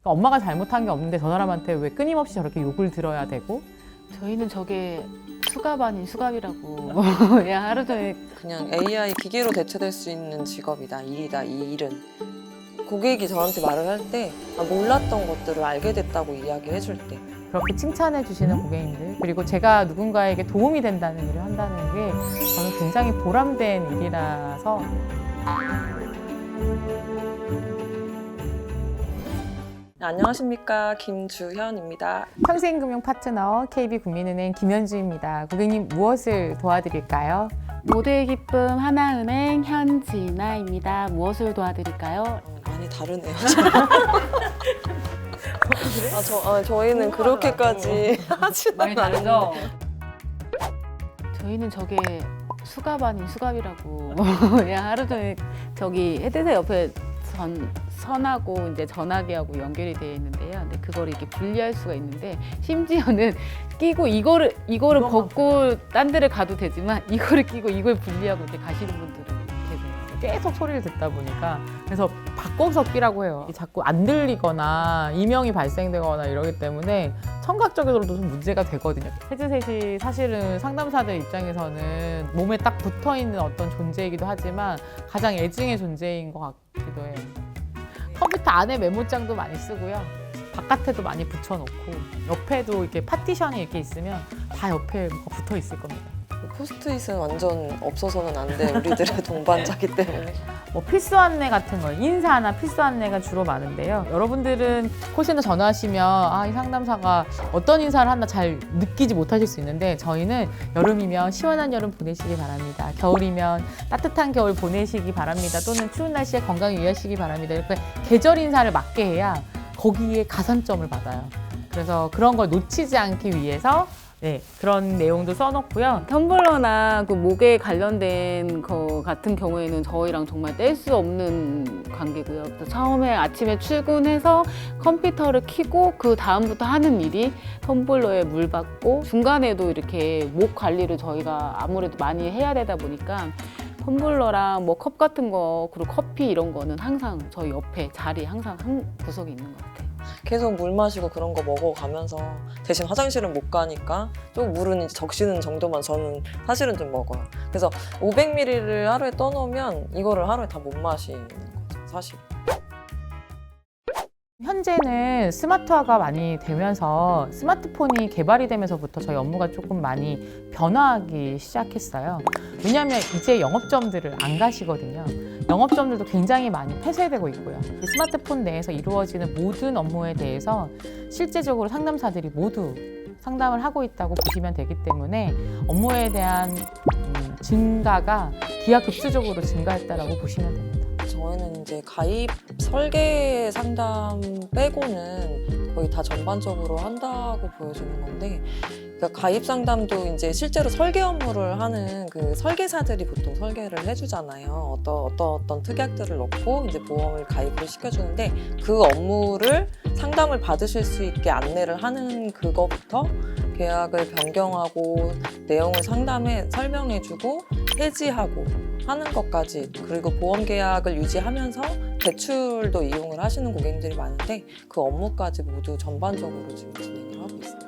그러니까 엄마가 잘못한 게 없는데 저 사람한테 왜 끊임없이 저렇게 욕을 들어야 되고. 저희는 저게 수갑 아닌 수갑이라고. 야, 하루 종일 그냥 AI 기계로 대체될 수 있는 직업이다, 일이다, 이 일은. 고객이 저한테 말을 할 때 몰랐던 것들을 알게 됐다고 이야기해 줄 때 그렇게 칭찬해 주시는 고객님들, 그리고 제가 누군가에게 도움이 된다는 일을 한다는 게 저는 굉장히 보람된 일이라서. 안녕하십니까, 김주현입니다. 평생금융 파트너 KB국민은행 김현주입니다. 고객님 무엇을 도와드릴까요? 모두의 기쁨 하나은행 현진아입니다. 무엇을 도와드릴까요? 많이 다르네요. 저희는 그렇게까지 하지는 않는데 저희는 저게 수갑 아닌 수갑이라고. 야, 하루 종일 저기 헤드셋 옆에 선하고 이제 전화기하고 연결이 되어 있는데요. 근데 그걸 이렇게 분리할 수가 있는데, 심지어는 끼고 이거를 벗고 딴 데를 가도 되지만 이거를 끼고 이걸 분리하고 이제 가시는 분들은 계세요. 계속 소리를 듣다 보니까. 그래서 바꿔서 끼라고 해요. 자꾸 안 들리거나 이명이 발생되거나 이러기 때문에 청각적으로도 좀 문제가 되거든요. 헤드셋이 사실은 상담사들 입장에서는 몸에 딱 붙어있는 어떤 존재이기도 하지만 가장 애증의 존재인 것 같기도 해요. 컴퓨터 안에 메모장도 많이 쓰고요. 바깥에도 많이 붙여놓고 옆에도 이렇게 파티션이 이렇게 있으면 다 옆에 뭐가 붙어 있을 겁니다. 포스트잇은 완전 없어서는 안 돼, 우리들의 동반자기 때문에. 뭐 필수 안내 같은 거, 인사나 필수 안내가 주로 많은데요. 여러분들은 콜센터 전화하시면 이 상담사가 어떤 인사를 하나 잘 느끼지 못하실 수 있는데, 저희는 여름이면 시원한 여름 보내시기 바랍니다. 겨울이면 따뜻한 겨울 보내시기 바랍니다. 또는 추운 날씨에 건강 유의하시기 바랍니다. 이렇게 계절 인사를 맞게 해야 거기에 가산점을 받아요. 그래서 그런 걸 놓치지 않기 위해서 그런 내용도 써놓고요. 텀블러나 그 목에 관련된 거 같은 경우에는 저희랑 정말 뗄 수 없는 관계고요. 그래서 처음에 아침에 출근해서 컴퓨터를 켜고 그 다음부터 하는 일이 텀블러에 물 받고, 중간에도 이렇게 목 관리를 저희가 아무래도 많이 해야 되다 보니까 텀블러랑 뭐 컵 같은 거, 그리고 커피 이런 거는 항상 저희 옆에 자리에 항상 한 구석에 있는 것 같아요. 계속 물 마시고 그런 거 먹어가면서 대신 화장실은 못 가니까 좀 물은 이제 적시는 정도만 저는 사실은 좀 먹어요. 그래서 500ml를 하루에 떠놓으면 이거를 하루에 다 못 마시는 거죠, 사실. 현재는 스마트화가 많이 되면서, 스마트폰이 개발이 되면서부터 저희 업무가 조금 많이 변화하기 시작했어요. 왜냐하면 이제 영업점들을 안 가시거든요. 영업점들도 굉장히 많이 폐쇄되고 있고요. 이 스마트폰 내에서 이루어지는 모든 업무에 대해서 실제적으로 상담사들이 모두 상담을 하고 있다고 보시면 되기 때문에 업무에 대한 증가가 기하급수적으로 증가했다라고 보시면 됩니다. 저희는 이제 가입 설계 상담 빼고는 거의 다 전반적으로 한다고 보여지는 건데, 그러니까 가입 상담도 이제 실제로 설계 업무를 하는 그 설계사들이 보통 설계를 해주잖아요. 어떤 특약들을 넣고 이제 보험을 가입을 시켜주는데, 그 업무를 상담을 받으실 수 있게 안내를 하는 그거부터 계약을 변경하고 내용을 상담에 설명해주고 해지하고 하는 것까지, 그리고 보험 계약을 유지하면서 대출도 이용을 하시는 고객님들이 많은데, 그 업무까지 모두 전반적으로 지금 진행을 하고 있습니다.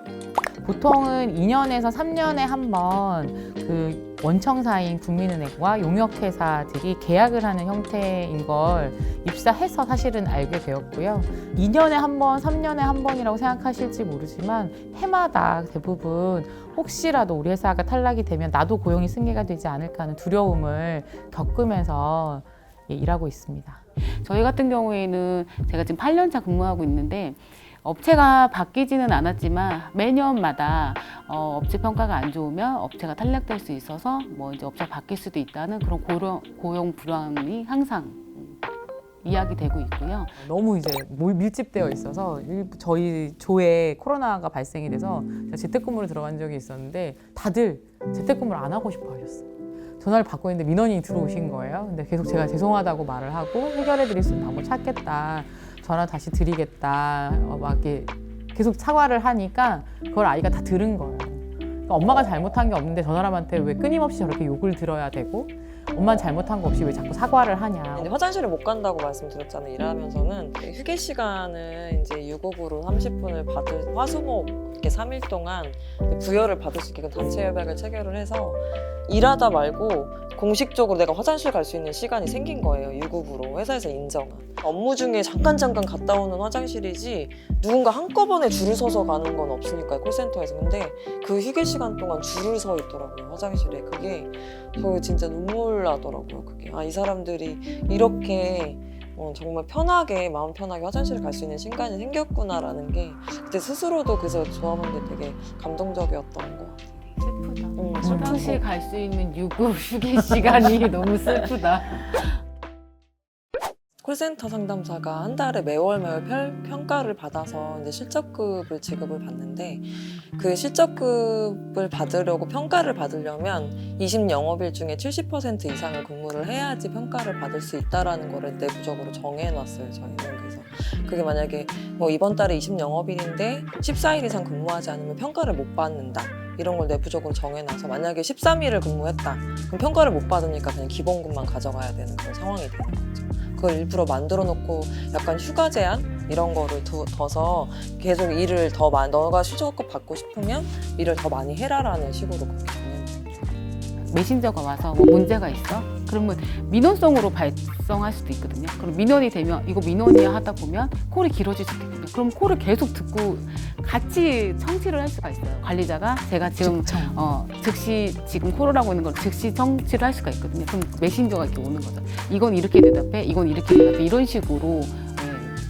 보통은 2년에서 3년에 한 번 그 원청사인 국민은행과 용역회사들이 계약을 하는 형태인 걸 입사해서 사실은 알게 되었고요. 2년에 한 번, 3년에 한 번이라고 생각하실지 모르지만 해마다 대부분 혹시라도 우리 회사가 탈락이 되면 나도 고용이 승계가 되지 않을까 하는 두려움을 겪으면서 일하고 있습니다. 저희 같은 경우에는 제가 지금 8년차 근무하고 있는데, 업체가 바뀌지는 않았지만 매년마다 업체 평가가 안 좋으면 업체가 탈락될 수 있어서 뭐 이제 업체가 바뀔 수도 있다는 그런 고용 불안이 항상 이야기되고 있고요. 너무 이제 밀집되어 있어서 저희 조에 코로나가 발생이 돼서 제가 재택근무를 들어간 적이 있었는데 다들 재택근무를 안 하고 싶어 하셨어요. 전화를 받고 있는데 민원이 들어오신 거예요. 근데 계속 제가 죄송하다고 말을 하고 해결해 드릴 수 있는 방법 찾겠다, 전화 다시 드리겠다, 막 이렇게 계속 사과를 하니까 그걸 아이가 다 들은 거예요. 그러니까 엄마가 잘못한 게 없는데 저 사람한테 왜 끊임없이 저렇게 욕을 들어야 되고, 엄마는 잘못한 거 없이 왜 자꾸 사과를 하냐. 이제 화장실을 못 간다고 말씀드렸잖아요. 일하면서는 휴게 시간은 이제 유급으로 30분을 받을 화수목 이렇게 3일 동안 부여를 받을 수 있게 단체 협약을 체결을 해서 일하다 말고 공식적으로 내가 화장실 갈 수 있는 시간이 생긴 거예요. 유급으로 회사에서 인정한. 업무 중에 잠깐 갔다 오는 화장실이지 누군가 한꺼번에 줄을 서서 가는 건 없으니까요. 콜센터에서. 근데 그 휴게 시간 동안 줄을 서 있더라고요. 화장실에. 그게 저 진짜 눈물 나더라고요. 그게 이 사람들이 이렇게 정말 편하게 마음 편하게 화장실을 갈 수 있는 시간이 생겼구나라는 게 그때 스스로도 그래서 조합원들 되게 감동적이었던 것 같아요. 슬프다. 슬프고. 화장실 갈 수 있는 유급 휴게 시간이 너무 슬프다. 콜센터 상담사가 한 달에 매월 평가를 받아서 이제 실적급을 지급을 받는데 그 실적급을 받으려고 평가를 받으려면 20영업일 중에 70% 이상을 근무를 해야지 평가를 받을 수 있다라는 거를 내부적으로 정해놨어요. 저희는. 그래서 그게 만약에 뭐 이번 달에 20영업일인데 14일 이상 근무하지 않으면 평가를 못 받는다. 이런 걸 내부적으로 정해놔서 만약에 13일을 근무했다. 그럼 평가를 못 받으니까 그냥 기본급만 가져가야 되는 그런 상황이 되는 거죠. 그걸 일부러 만들어 놓고 약간 휴가 제한 이런 거를 둬서 계속 일을 더 많이 너가 실적급 받고 싶으면 일을 더 많이 해라라는 식으로 그렇게 정해놓은 거죠. 메신저가 와서 뭐 문제가 있어? 그러면 민원성으로 발송할 수도 있거든요. 그럼 민원이 되면 이거 민원이야 하다 보면 콜이 길어질 수도 있거든요. 그럼 콜을 계속 듣고 같이 청취를 할 수가 있어요. 관리자가 제가 지금 즉시 지금 콜을 하고 있는 걸 즉시 청취를 할 수가 있거든요. 그럼 메신저가 이렇게 오는 거죠. 이건 이렇게 대답해, 이건 이렇게 대답해 이런 식으로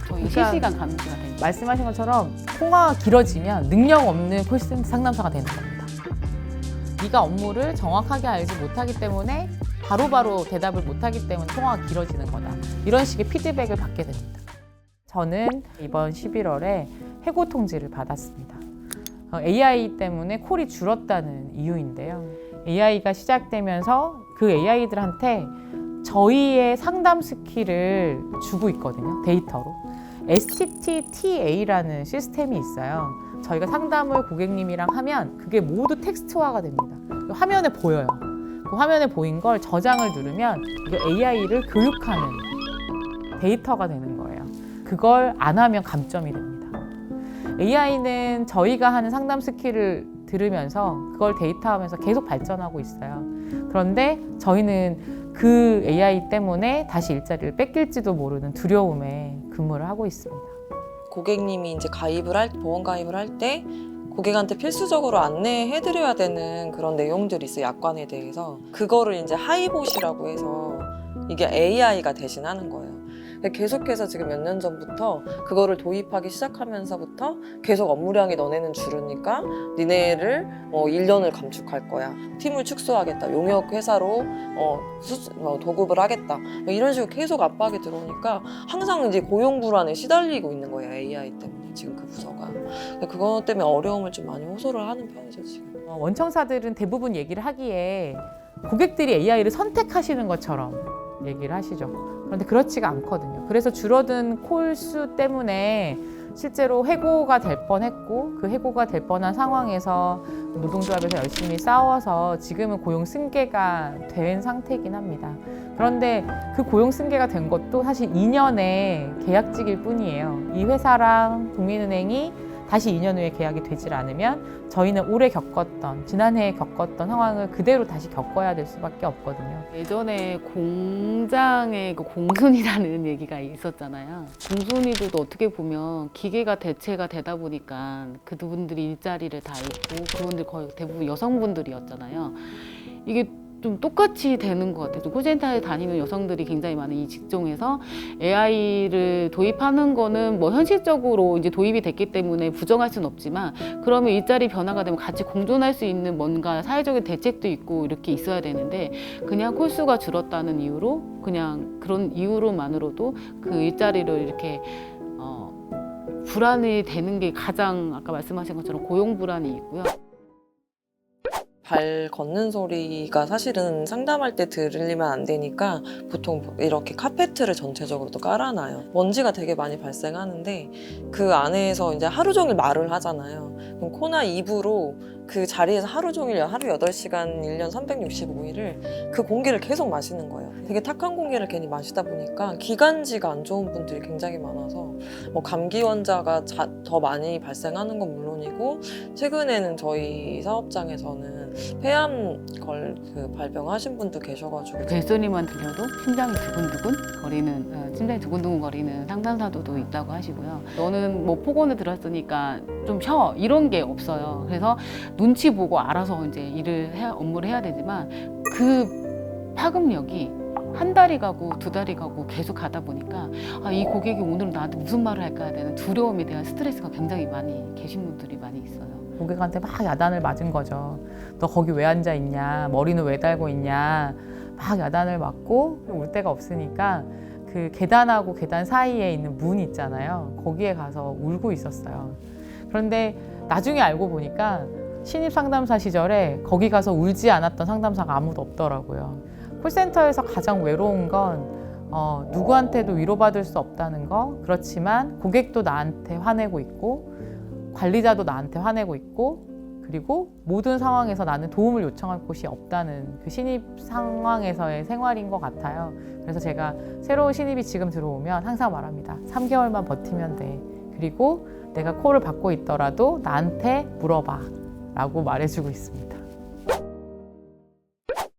저희 그러니까 실시간 감시가 됩니다. 말씀하신 것처럼 통화가 길어지면 능력 없는 콜센터 상담사가 되는 겁니다. 네가 업무를 정확하게 알지 못하기 때문에 바로바로 대답을 못하기 때문에 통화가 길어지는 거다. 이런 식의 피드백을 받게 됩니다. 저는 이번 11월에 해고 통지를 받았습니다. AI 때문에 콜이 줄었다는 이유인데요. AI가 시작되면서 그 AI들한테 저희의 상담 스킬을 주고 있거든요. 데이터로. STTA라는 시스템이 있어요. 저희가 상담을 고객님이랑 하면 그게 모두 텍스트화가 됩니다. 화면에 보여요. 그 화면에 보인 걸 저장을 누르면 이게 AI를 교육하는 데이터가 되는 거예요. 그걸 안 하면 감점이 됩니다. AI는 저희가 하는 상담 스킬을 들으면서 그걸 데이터하면서 계속 발전하고 있어요. 그런데 저희는 그 AI 때문에 다시 일자리를 뺏길지도 모르는 두려움에 근무를 하고 있습니다. 고객님이 이제 보험 가입을 할 때 고객한테 필수적으로 안내해드려야 되는 그런 내용들이 있어요. 약관에 대해서. 그거를 이제 하이봇이라고 해서 이게 AI가 대신하는 거예요. 계속해서 지금 몇 년 전부터 그거를 도입하기 시작하면서부터 계속 업무량이 너네는 줄으니까 니네를 1년을 감축할 거야. 팀을 축소하겠다. 용역 회사로 도급을 하겠다. 이런 식으로 계속 압박이 들어오니까 항상 이제 고용 불안에 시달리고 있는 거예요. AI 때문에 지금 그 부서가. 그것 때문에 어려움을 좀 많이 호소를 하는 편이죠 지금. 원청사들은 대부분 얘기를 하기에 고객들이 AI를 선택하시는 것처럼 얘기를 하시죠. 그런데 그렇지가 않거든요. 그래서 줄어든 콜수 때문에 실제로 해고가 될 뻔했고 그 해고가 될 뻔한 상황에서 노동조합에서 열심히 싸워서 지금은 고용 승계가 된 상태이긴 합니다. 그런데 그 고용 승계가 된 것도 사실 2년의 계약직일 뿐이에요. 이 회사랑 국민은행이 다시 2년 후에 계약이 되질 않으면 저희는 올해 지난해에 겪었던 상황을 그대로 다시 겪어야 될 수밖에 없거든요. 예전에 공장에 그 공순이라는 얘기가 있었잖아요. 공순이들도 어떻게 보면 기계가 대체가 되다 보니까 그분들이 일자리를 다 잃고 그분들 거의 대부분 여성분들이었잖아요. 이게 좀 똑같이 되는 것 같아요. 콜센터에 다니는 여성들이 굉장히 많은 이 직종에서 AI를 도입하는 거는 뭐 현실적으로 이제 도입이 됐기 때문에 부정할 수는 없지만 그러면 일자리 변화가 되면 같이 공존할 수 있는 뭔가 사회적인 대책도 있고 이렇게 있어야 되는데 그냥 콜수가 줄었다는 이유로 그냥 그런 이유로만으로도 그 일자리를 이렇게 불안이 되는 게 가장 아까 말씀하신 것처럼 고용 불안이 있고요. 발 걷는 소리가 사실은 상담할 때 들리면 안 되니까 보통 이렇게 카페트를 전체적으로 또 깔아놔요. 먼지가 되게 많이 발생하는데 그 안에서 이제 하루 종일 말을 하잖아요. 그럼 코나 입으로 그 자리에서 하루 종일 하루 8시간 1년 365일을 그 공기를 계속 마시는 거예요. 되게 탁한 공기를 괜히 마시다 보니까 기관지가 안 좋은 분들이 굉장히 많아서 뭐 감기 환자가 더 많이 발생하는 건 물론이고 최근에는 저희 사업장에서는 폐암 발병하신 분도 계셔가지고 벨소리만 들려도 심장이 두근두근 거리는 상담사도 있다고 하시고요. 너는 뭐 폭언을 들었으니까 좀 쉬어 이런 게 없어요. 그래서 눈치 보고 알아서 이제 업무를 해야 되지만 그 파급력이 한 달이 가고 2달이 가고 계속 가다 보니까 이 고객이 오늘은 나한테 무슨 말을 할까 되는 두려움에 대한 스트레스가 굉장히 많이 계신 분들이 많이 있어요. 고객한테 막 야단을 맞은 거죠. 너 거기 왜 앉아 있냐? 머리는 왜 달고 있냐? 막 야단을 맞고 올 데가 없으니까 그 계단하고 계단 사이에 있는 문 있잖아요. 거기에 가서 울고 있었어요. 그런데 나중에 알고 보니까 신입 상담사 시절에 거기 가서 울지 않았던 상담사가 아무도 없더라고요. 콜센터에서 가장 외로운 건 누구한테도 위로받을 수 없다는 거. 그렇지만 고객도 나한테 화내고 있고 관리자도 나한테 화내고 있고 그리고 모든 상황에서 나는 도움을 요청할 곳이 없다는 그 신입 상황에서의 생활인 것 같아요. 그래서 제가 새로운 신입이 지금 들어오면 항상 말합니다. 3개월만 버티면 돼. 그리고 내가 콜을 받고 있더라도 나한테 물어봐 라고 말해주고 있습니다.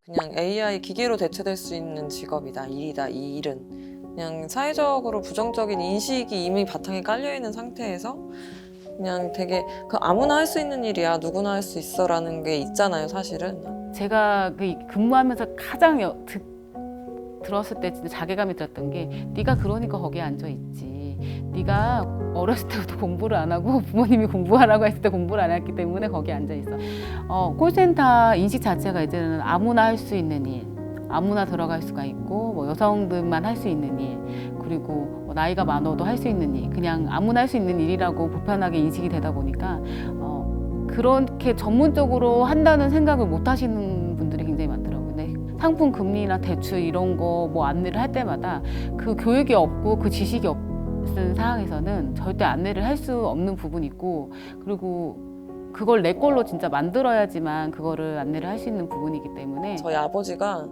그냥 AI 기계로 대체될 수 있는 직업이다, 일이다, 이 일은. 그냥 사회적으로 부정적인 인식이 이미 바탕에 깔려있는 상태에서 그냥 되게 아무나 할 수 있는 일이야, 누구나 할 수 있어라는 게 있잖아요, 사실은. 제가 근무하면서 가장 들었을 때 진짜 자괴감이 들었던 게 네가 그러니까 거기에 앉아 있지. 네가 어렸을 때부터 공부를 안 하고 부모님이 공부하라고 했을 때 공부를 안 했기 때문에 거기에 앉아 있어. 콜센터 인식 자체가 이제는 아무나 할 수 있는 일, 아무나 들어갈 수가 있고 뭐 여성들만 할 수 있는 일, 그리고 뭐 나이가 많아도 할 수 있는 일, 그냥 아무나 할 수 있는 일이라고 보편하게 인식이 되다 보니까 그렇게 전문적으로 한다는 생각을 못 하시는 분들이 굉장히 많더라고요. 근데 상품 금리나 대출 이런 거 뭐 안내를 할 때마다 그 교육이 없고 그 지식이 없는 상황에서는 절대 안내를 할 수 없는 부분이 있고, 그리고 그걸 내 걸로 진짜 만들어야지만 그거를 안내를 할 수 있는 부분이기 때문에. 저희 아버지가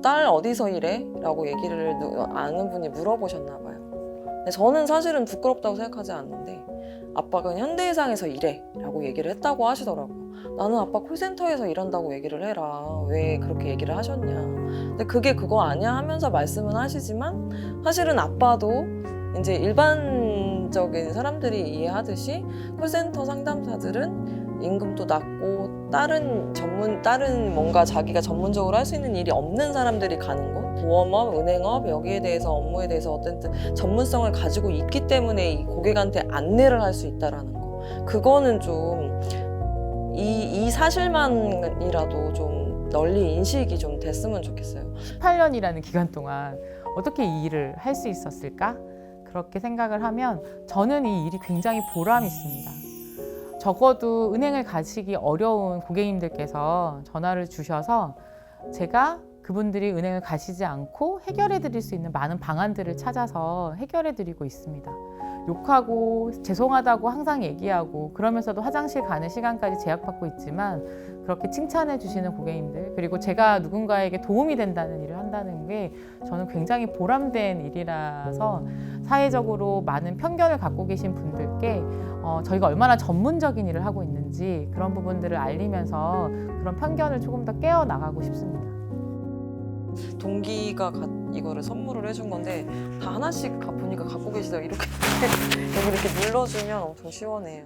딸 어디서 일해? 라고 얘기를 아는 분이 물어보셨나 봐요. 근데 저는 사실은 부끄럽다고 생각하지 않는데 아빠가 현대해상에서 일해 라고 얘기를 했다고 하시더라고요. 나는 아빠 콜센터에서 일한다고 얘기를 해라. 왜 그렇게 얘기를 하셨냐. 근데 그게 그거 아니야 하면서 말씀은 하시지만 사실은 아빠도 이제 일반적인 사람들이 이해하듯이 콜센터 상담사들은 임금도 낮고 다른 뭔가 자기가 전문적으로 할 수 있는 일이 없는 사람들이 가는 곳, 보험업, 은행업, 여기에 대해서 업무에 대해서 어떤 전문성을 가지고 있기 때문에 이 고객한테 안내를 할 수 있다라는 거. 그거는 좀 이 사실만이라도 좀 널리 인식이 좀 됐으면 좋겠어요. 18년이라는 기간 동안 어떻게 이 일을 할 수 있었을까? 그렇게 생각을 하면 저는 이 일이 굉장히 보람 있습니다. 적어도 은행을 가시기 어려운 고객님들께서 전화를 주셔서 제가 그분들이 은행을 가시지 않고 해결해 드릴 수 있는 많은 방안들을 찾아서 해결해 드리고 있습니다. 욕하고 죄송하다고 항상 얘기하고 그러면서도 화장실 가는 시간까지 제약받고 있지만 그렇게 칭찬해 주시는 고객님들, 그리고 제가 누군가에게 도움이 된다는 일을 한다는 게 저는 굉장히 보람된 일이라서 사회적으로 많은 편견을 갖고 계신 분들께 저희가 얼마나 전문적인 일을 하고 있는지 그런 부분들을 알리면서 그런 편견을 조금 더 깨어나가고 싶습니다. 동기가 이거를 선물을 해준 건데 다 하나씩 보니까 갖고 계시다고 이렇게 여기 이렇게 눌러주면 엄청 시원해요.